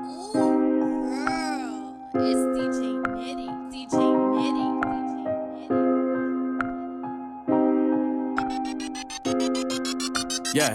It's DJ Nitty, DJ Nitty, Yeah,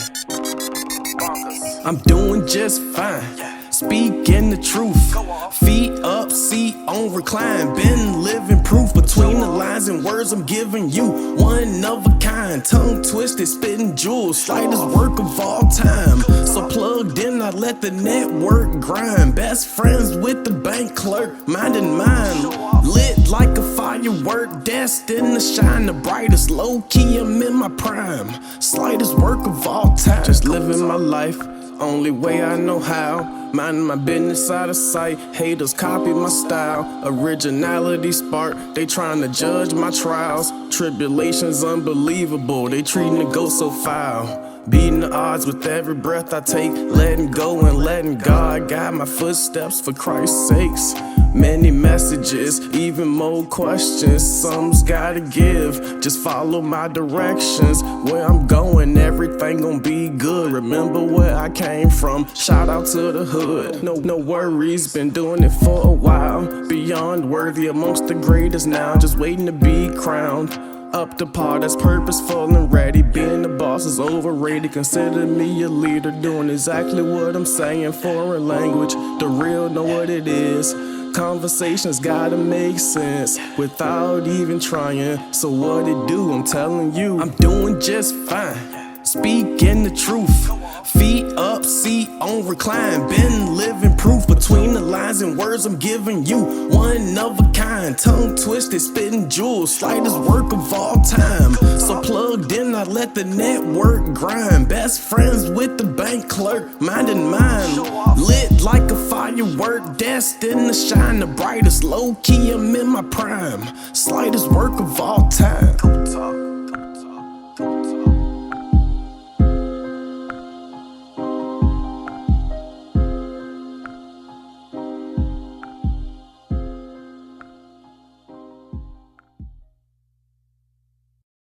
I'm doing just fine. Speaking the truth. Feet up, seat on recline. Been living proof between the lines and words I'm giving you. One of a kind, tongue twisted, spitting jewels. Slightest work of all time. So plugged in, I let the network grind. Best friends with the bank clerk, minding mine. Lit like a firework, destined to shine the brightest. Low key, I'm in my prime. Slightest work of all time. Just living my life, only way I know how. Minding my business out of sight. Haters copy my style. Originality spark. They trying to judge my trials. Tribulations unbelievable. They treating the ghost so foul. Beating the odds with every breath I take. Letting go and letting God guide my footsteps for Christ's sakes. Many messages, even more questions. Some's gotta give. Just follow my directions. Where I'm going, everything gon' be good. Remember where I came from. Shout out to the hood. No worries, been doing it for a while. Beyond worthy, amongst the greatest now. Just waiting to be crowned. Up to par, that's purposeful and ready. Being the boss is overrated. Consider me a leader, doing exactly what I'm saying. Foreign language, the real know what it is. Conversations gotta make sense without even trying. So what it do, I'm telling you, I'm doing just fine. Speaking the truth. Feet up, seat on recline. Been living proof between the lines and words I'm giving you. One of a kind, tongue twisted, spitting jewels. Slightest work of all time. So plugged in, I let the network grind. Best friends with the bank clerk, minding mine. Lit like a firework, destined to shine the brightest. Low key, I'm in my prime. Slightest work of all time.